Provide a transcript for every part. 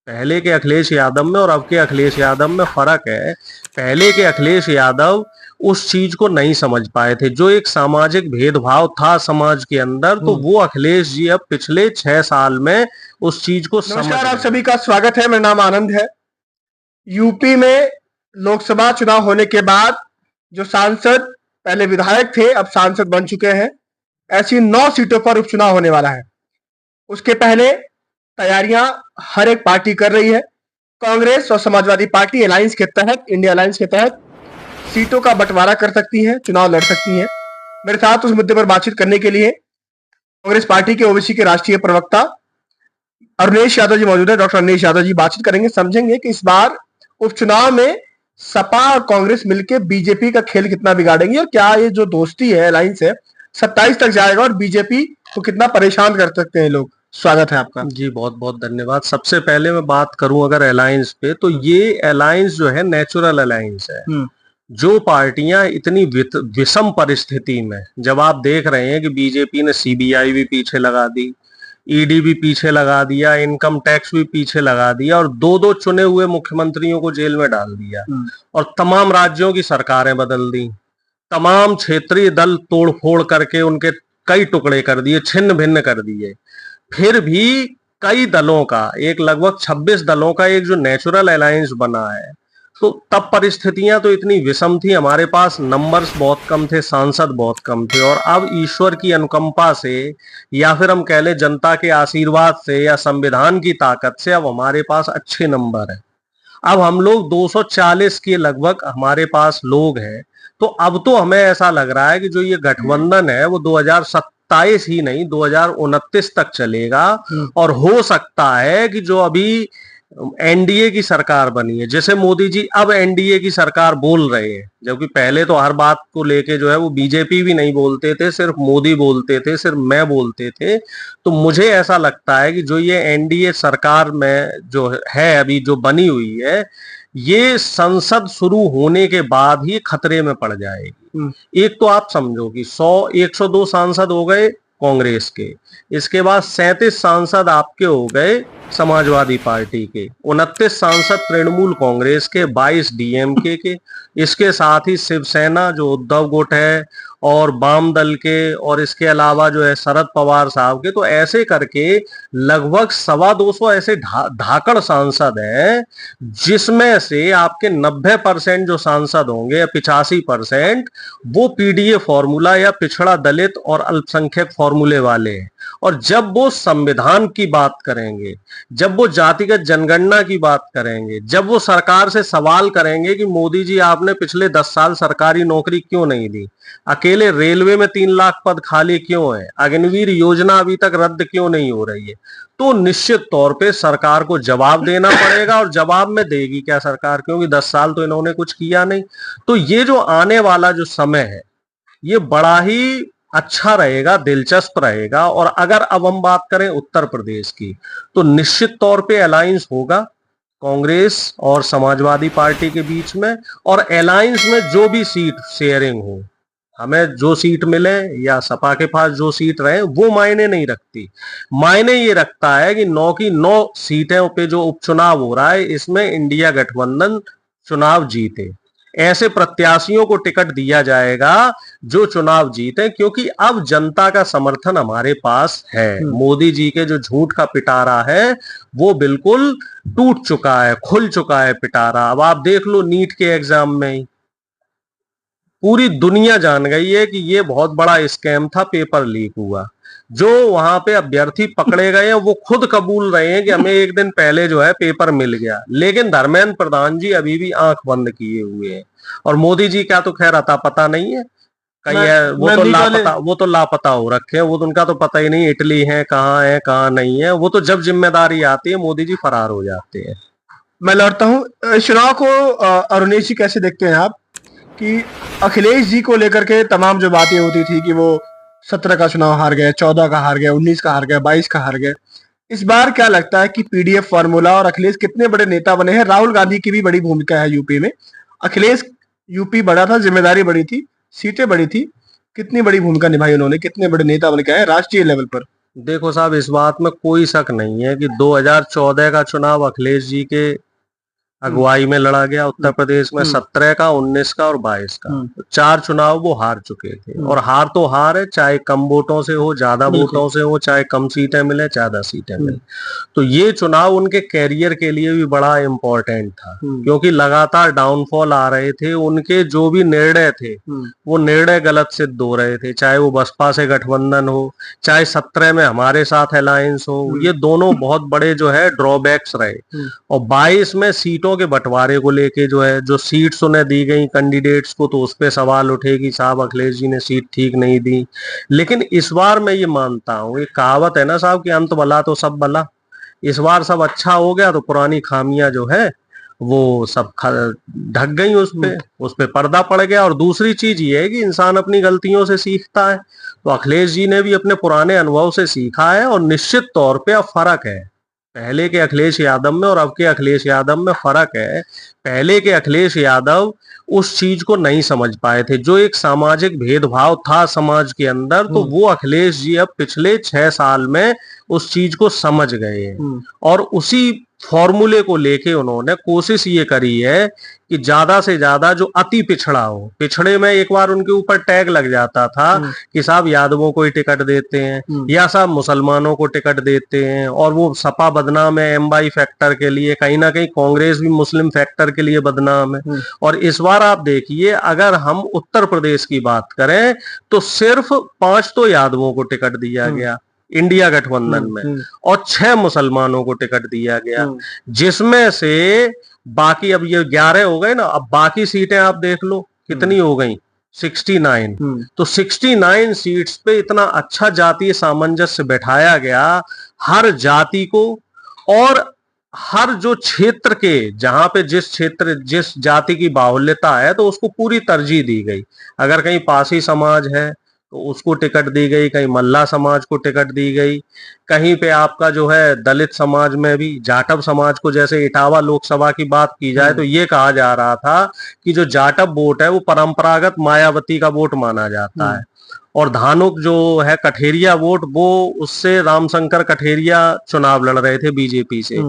पहले के अखिलेश यादव में और अब के अखिलेश यादव में फर्क है। पहले के अखिलेश यादव उस चीज को नहीं समझ पाए थे, जो एक सामाजिक भेदभाव था समाज के अंदर, तो वो अखिलेश जी अब पिछले 6 साल में उस चीज को समझ नमस्कार, आप गए। सभी का स्वागत है। मेरा नाम आनंद है। यूपी में लोकसभा चुनाव होने के बाद जो सांसद पहले विधायक थे, अब सांसद बन चुके हैं। ऐसी 9 सीटों पर उपचुनाव होने वाला है। उसके पहले तैयारियां हर एक पार्टी कर रही है। कांग्रेस और समाजवादी पार्टी अलायंस के तहत, इंडिया अलायंस के तहत सीटों का बंटवारा कर सकती हैं, चुनाव लड़ सकती हैं। मेरे साथ उस मुद्दे पर बातचीत करने के लिए कांग्रेस पार्टी के ओबीसी के राष्ट्रीय प्रवक्ता अरुणेश यादव जी मौजूद है। डॉक्टर अरुणेश यादव जी, बातचीत करेंगे, समझेंगे कि इस बार उपचुनाव में सपा और कांग्रेस मिलकर बीजेपी का खेल कितना बिगाड़ेंगे और क्या ये जो दोस्ती है, अलायंस है, 27 तक जाएगा और बीजेपी को कितना परेशान कर सकते हैं लोग। स्वागत है आपका। जी बहुत बहुत धन्यवाद। सबसे पहले मैं बात करूं अगर अलायंस पे, तो ये अलायंस जो है नेचुरल अलायंस है। जो पार्टियां इतनी विषम परिस्थिति में, जब आप देख रहे हैं कि बीजेपी ने सीबीआई भी पीछे लगा दी, ईडी भी पीछे लगा दिया, इनकम टैक्स भी पीछे लगा दिया और दो दो चुने हुए मुख्यमंत्रियों को जेल में डाल दिया और तमाम राज्यों की सरकारें बदल दी, तमाम क्षेत्रीय दल तोड़फोड़ करके उनके कई टुकड़े कर दिए, छिन्न भिन्न कर दिए, फिर भी कई दलों का, एक लगभग 26 दलों का एक जो नेचुरल अलायंस बना है, तो तब परिस्थितियां तो इतनी विषम थी, हमारे पास नंबर्स बहुत कम थे, सांसद बहुत कम थे, और अब ईश्वर की अनुकंपा से या फिर हम कह लें जनता के आशीर्वाद से या संविधान की ताकत से अब हमारे पास अच्छे नंबर है। अब हम लोग 240 के लगभग हमारे पास लोग हैं। तो अब तो हमें ऐसा लग रहा है कि जो ये गठबंधन है वो 2027 ही नहीं 2029 तक चलेगा। और हो सकता है कि जो अभी एनडीए की सरकार बनी है, जैसे मोदी जी अब एनडीए की सरकार बोल रहे हैं, जबकि पहले तो हर बात को लेके जो है वो बीजेपी भी नहीं बोलते थे, सिर्फ मोदी बोलते थे, सिर्फ मैं बोलते थे। तो मुझे ऐसा लगता है कि जो ये एनडीए सरकार में जो है अभी जो बनी हुई है, ये संसद शुरू होने के बाद ही खतरे में पड़ जाएगी। एक तो आप समझो कि 102 सांसद हो गए कांग्रेस के, इसके बाद 37 सांसद आपके हो गए समाजवादी पार्टी के, 29 सांसद तृणमूल कांग्रेस के, 22 डीएमके के, इसके साथ ही शिवसेना जो उद्धव गुट है और वाम दल के, और इसके अलावा जो है शरद पवार साहब के, तो ऐसे करके लगभग 225 ऐसे धाकड़ सांसद हैं, जिसमें से आपके 90% जो सांसद होंगे या 85% वो पीडीए फॉर्मूला या पिछड़ा दलित और अल्पसंख्यक फॉर्मूले वाले हैं। और जब वो संविधान की बात करेंगे, जब वो जातिगत जनगणना की बात करेंगे, जब वो सरकार से सवाल करेंगे कि मोदी जी आपने पिछले 10 साल सरकारी नौकरी क्यों नहीं दी, अकेले रेलवे में 3 लाख पद खाली क्यों है, अग्निवीर योजना अभी तक रद्द क्यों नहीं हो रही है, तो निश्चित तौर पे सरकार को जवाब देना पड़ेगा। और जवाब में देगी क्या सरकार, क्योंकि 10 साल तो इन्होंने कुछ किया नहीं। तो ये जो आने वाला जो समय है ये बड़ा ही अच्छा रहेगा, दिलचस्प रहेगा। और अगर अब हम बात करें उत्तर प्रदेश की, तो निश्चित तौर पे अलायंस होगा कांग्रेस और समाजवादी पार्टी के बीच में, और अलायंस में जो भी सीट शेयरिंग हो, हमें जो सीट मिले या सपा के पास जो सीट रहे, वो मायने नहीं रखती। मायने ये रखता है कि 9 की 9 सीटें पे जो उपचुनाव हो रहा है, इसमें इंडिया गठबंधन चुनाव जीते, ऐसे प्रत्याशियों को टिकट दिया जाएगा जो चुनाव जीते, क्योंकि अब जनता का समर्थन हमारे पास है। मोदी जी के जो झूठ का पिटारा है वो बिल्कुल टूट चुका है, खुल चुका है पिटारा। अब आप देख लो नीट के एग्जाम में ही पूरी दुनिया जान गई है कि ये बहुत बड़ा स्कैम था, पेपर लीक हुआ। जो वहां पे अभ्यर्थी पकड़े गए हैं वो खुद कबूल रहे हैं कि हमें एक दिन पहले जो है पेपर मिल गया, लेकिन धर्मेंद्र प्रधान जी अभी भी आंख बंद किए हुए हैं। और मोदी जी क्या तो खैर अता पता नहीं है, कहीं है वो तो लापता हो रखे हैं, वो तो उनका तो पता ही नहीं इटली है कहाँ नहीं है। वो तो जब जिम्मेदारी आती है मोदी जी फरार हो जाते हैं। मैं लौटता हूँ चुनाव को। अरुणेश जी, कैसे देखते हैं आप कि अखिलेश जी को लेकर के तमाम जो बातें होती थी कि वो 17 का चुनाव हार गए, 14 का हार गए, 19 का हार गए, 22 का हार गए, इस बार क्या लगता है कि पीडीएफ फार्मूला और अखिलेश कितने बड़े नेता बने हैं? राहुल गांधी की भी बड़ी भूमिका है यूपी में। अखिलेश यूपी बड़ा था, जिम्मेदारी बड़ी थी, सीटें बड़ी थी, कितनी बड़ी भूमिका निभाई उन्होंने, कितने बड़े नेता बन के आए राष्ट्रीय लेवल पर? देखो साहब, इस बात में कोई शक नहीं है कि 2014 का चुनाव अखिलेश जी के अगुवाई में लड़ा गया उत्तर प्रदेश में, 17 का, 19 का और 22 का। तो 4 चुनाव वो हार चुके थे, और हार तो हार है, चाहे कम वोटों से हो, ज्यादा वोटों से हो, चाहे कम सीटें मिले, ज्यादा सीटें मिले। तो ये चुनाव उनके कैरियर के लिए भी बड़ा इम्पोर्टेंट था, क्योंकि लगातार डाउनफॉल आ रहे थे। उनके जो भी निर्णय थे वो निर्णय गलत सिद्ध हो रहे थे, चाहे वो बसपा से गठबंधन हो, चाहे 17 में हमारे साथ अलायंस हो। ये दोनों बहुत बड़े जो है ड्रॉबैक्स रहे। और 22 में सीटों के बंटवारे को लेके जो है, जो सीट्स उन्हें दी गई कैंडिडेट्स को, तो उस पे सवाल उठे कि साहब अखिलेश जी ने सीट ठीक नहीं दी। लेकिन इस बार मैं ये मानता हूँ, ये कहावत है ना साहब कि अंत भला तो सब भला। इस बार सब अच्छा हो गया, तो पुरानी खामियां जो है वो सब ढक गई, उस पे पर्दा पड़ गया। और दूसरी चीज ये है कि इंसान अपनी गलतियों से सीखता है, तो अखिलेश जी ने भी अपने पुराने अनुभव से सीखा है, और निश्चित तौर पे अब फर्क है पहले के अखिलेश यादव में और अब के अखिलेश यादव में फर्क है। पहले के अखिलेश यादव उस चीज को नहीं समझ पाए थे, जो एक सामाजिक भेदभाव था समाज के अंदर, तो वो अखिलेश जी अब पिछले 6 साल में उस चीज को समझ गए हैं। और उसी फॉर्मूले को लेके उन्होंने कोशिश ये करी है कि ज्यादा से ज्यादा जो अति पिछड़ा हो, पिछड़े में एक बार उनके ऊपर टैग लग जाता था कि साहब यादवों को ही टिकट देते हैं, या साहब मुसलमानों को टिकट देते हैं, और वो सपा बदनाम है एमवाई फैक्टर के लिए, कहीं ना कहीं कांग्रेस भी मुस्लिम फैक्टर के लिए बदनाम है। और इस बार आप देखिए, अगर हम उत्तर प्रदेश की बात करें तो सिर्फ 5 तो यादवों को टिकट दिया गया इंडिया गठबंधन में, और 6 मुसलमानों को टिकट दिया गया, जिसमें से बाकी अब ये 11 हो गए ना। अब बाकी सीटें आप देख लो कितनी हो गई, 69। तो 69 सीट्स पे इतना अच्छा जातीय सामंजस्य बैठाया गया, हर जाति को, और हर जो क्षेत्र के, जहां पे जिस जाति की बाहुल्यता है, तो उसको पूरी तरजीह दी गई। अगर कहीं पासी समाज है तो उसको टिकट दी गई, कहीं मल्ला समाज को टिकट दी गई, कहीं पे आपका जो है दलित समाज में भी जाटव समाज को, जैसे इटावा लोकसभा की बात की जाए तो ये कहा जा रहा था कि जो जाटव वोट है वो परंपरागत मायावती का वोट माना जाता है, और धानुक जो है कठेरिया वोट, वो उससे रामशंकर कठेरिया चुनाव लड़ रहे थे बीजेपी से।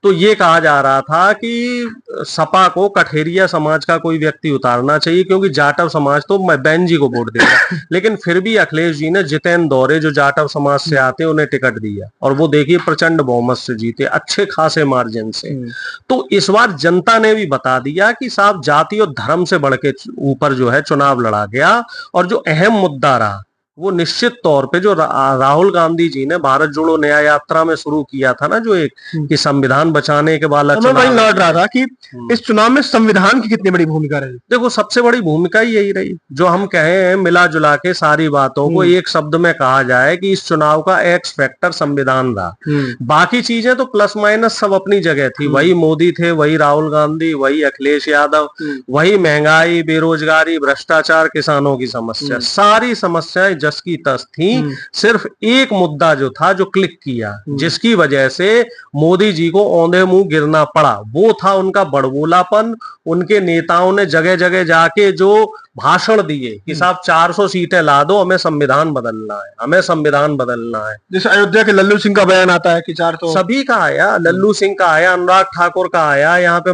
तो ये कहा जा रहा था कि सपा को कठेरिया समाज का कोई व्यक्ति उतारना चाहिए, क्योंकि जाटव समाज तो मैं बहन जी को वोट देगा। लेकिन फिर भी अखिलेश जी ने जितेंद्र दौरे, जो जाटव समाज से आते, उन्हें टिकट दिया, और वो देखिए प्रचंड बहुमत से जीते, अच्छे खासे मार्जिन से। तो इस बार जनता ने भी बता दिया कि साहब जाति और धर्म से बढ़ के ऊपर जो है चुनाव लड़ा गया। और जो अहम मुद्दा रहा वो निश्चित तौर पे जो राहुल गांधी जी ने भारत जोड़ो न्याय यात्रा में शुरू किया था ना, जो एक कि संविधान बचाने के वाला मैं वही लौट रहा था कि इस चुनाव में संविधान की कितनी बड़ी भूमिका रही। देखो, सबसे बड़ी भूमिका यही रही, जो हम कहे मिला जुला के सारी बातों को एक शब्द में कहा जाए कि इस चुनाव का एक्स फैक्टर संविधान रहा। बाकी चीजें तो प्लस माइनस सब अपनी जगह थी, वही मोदी थे, वही राहुल गांधी, वही अखिलेश यादव, वही महंगाई, बेरोजगारी, भ्रष्टाचार, किसानों की समस्या, सारी समस्याएं जस की तस थी। सिर्फ एक मुद्दा जो था, जो क्लिक किया, जिसकी वजह से मोदी जी को औंधे मुंह गिरना पड़ा, वो था उनका बड़बोलापन। उनके नेताओं ने जगह जगह जाके जो भाषण दिए कि साहब 400 सीटें ला दो, हमें संविधान बदलना है, हमें संविधान बदलना है। जैसे अयोध्या के लल्लू सिंह का बयान आता है कि 400, सभी का आया, लल्लू सिंह का आया, अनुराग ठाकुर का आया, यहाँ पे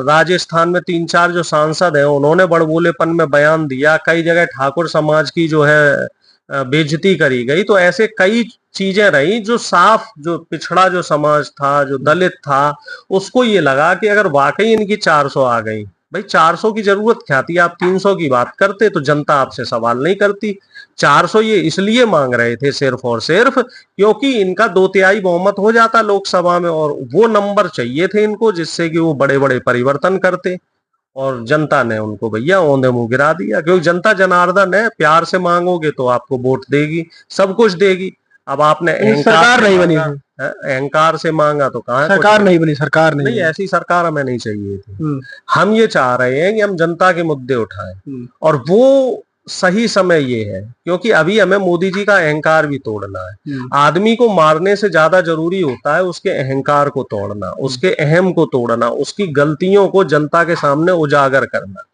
राजस्थान में 3-4 जो सांसद हैं उन्होंने बड़बोलेपन में बयान दिया। कई जगह ठाकुर समाज की जो है बेइज्जती करी गई। तो ऐसे कई चीजें रही जो साफ, जो पिछड़ा जो समाज था, जो दलित था, उसको ये लगा कि अगर वाकई इनकी 400 आ गई, भाई 400 की जरूरत क्या थी, आप 300 की बात करते तो जनता आपसे सवाल नहीं करती। 400 ये इसलिए मांग रहे थे सिर्फ और सिर्फ क्योंकि इनका 2/3 बहुमत हो जाता लोकसभा में, और वो नंबर चाहिए थे इनको जिससे कि वो बड़े बड़े परिवर्तन करते। और जनता ने उनको भैया औंधे मुंह गिरा दिया, क्योंकि जनता जनार्दन है, प्यार से मांगोगे तो आपको वोट देगी, सब कुछ देगी। अब आपने सरकार नहीं बनी, अहंकार से मांगा तो कहाँ सरकार नहीं बनी, सरकार नहीं, ऐसी सरकार हमें नहीं चाहिए थी। हम ये चाह रहे हैं कि हम जनता के मुद्दे उठाएं, और वो सही समय ये है क्योंकि अभी हमें मोदी जी का अहंकार भी तोड़ना है। आदमी को मारने से ज्यादा जरूरी होता है उसके अहंकार को तोड़ना, उसके अहम को तोड़ना, उसकी गलतियों को जनता के सामने उजागर करना।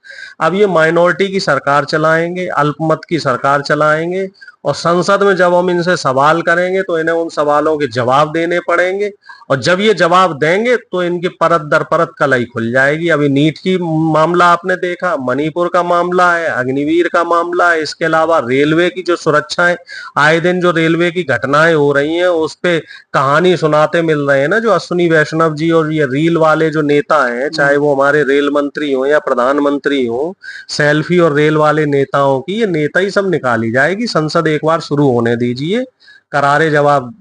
अब ये माइनॉरिटी की सरकार चलाएंगे, अल्पमत की सरकार चलाएंगे, और संसद में जब हम इनसे सवाल करेंगे तो इन्हें उन सवालों के जवाब देने पड़ेंगे, और जब ये जवाब देंगे तो इनकी परत दर परत कलई खुल जाएगी। अभी नीट की मामला आपने देखा, मणिपुर का मामला है, अग्निवीर का मामला है, इसके अलावा रेलवे की जो सुरक्षाएं, आए दिन जो रेलवे की घटनाएं हो रही हैं उस पे कहानी सुनाते मिल रहे हैं ना, जो अश्विनी वैष्णव जी और ये रील वाले जो नेता हैं, चाहे वो हमारे रेल मंत्री हो या प्रधानमंत्री हो, सेल्फी और रेल वाले नेताओं की ये नेता ही सब निकाली जाएगी। संसद एक बार शुरू होने दीजिए, करारे जवाब,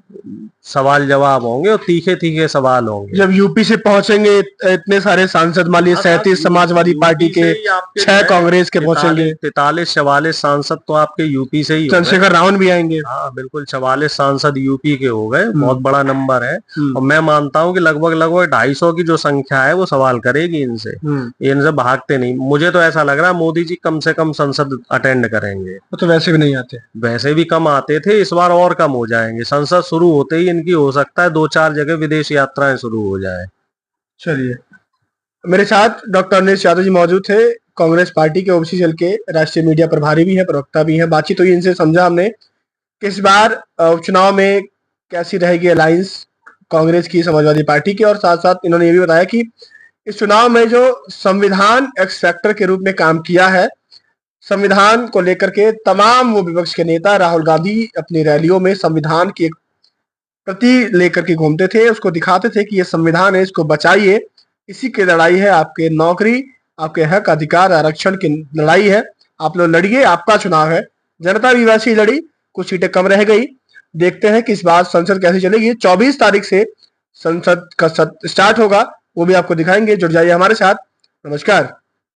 सवाल जवाब होंगे और तीखे तीखे सवाल होंगे। जब यूपी से पहुंचेंगे इतने सारे सांसद, मान लीजिए 37 समाजवादी पार्टी के, 6 कांग्रेस के पहुंचेंगे, 43-44 सांसद तो आपके यूपी से ही, चंद्रशेखर रावण भी आएंगे। हाँ बिल्कुल, 44 सांसद यूपी के हो गए, बहुत बड़ा नंबर है। और मैं मानता हूँ कि लगभग 250 की जो संख्या है वो सवाल करेगी इनसे, इनसे भागते नहीं। मुझे तो ऐसा लग रहा है मोदी जी कम से कम संसद अटेंड करेंगे। तो वैसे भी नहीं आते, वैसे भी कम आते थे, इस बार और कम हो जाएंगे। संसद शुरू होते ही इनकी हो सकता है 2-4 जगह विदेश यात्राएं शुरू हो जाए। चलिए, मेरे साथ डॉक्टर अनिल यादव जी मौजूद थे, कांग्रेस पार्टी के ओबीसी सेल के राष्ट्रीय मीडिया प्रभारी भी हैं, प्रवक्ता भी हैं। बातचीत हुई, इनसे समझा हमने कि इस बार उपचुनाव में कैसी रहेगी अलायंस कांग्रेस की, समाजवादी पार्टी की, और साथ साथ इन्होंने ये भी बताया कि इस चुनाव में जो संविधान एक्स फैक्टर के रूप में काम किया है, संविधान को लेकर के तमाम वो विपक्ष के नेता, राहुल गांधी अपनी रैलियों में संविधान की एक प्रति लेकर के घूमते थे, उसको दिखाते थे कि ये संविधान है, इसको बचाइए, इसी की लड़ाई है, आपके नौकरी, आपके हक, अधिकार, आरक्षण की लड़ाई है, आप लोग लड़िए, आपका चुनाव है। जनता भी वैसी लड़ी, कुछ सीटें कम रह गई। देखते हैं कि इस बार संसद कैसे चलेगी। 24 तारीख से संसद का स्टार्ट होगा, वो भी आपको दिखाएंगे। जुड़ जाइए हमारे साथ। नमस्कार।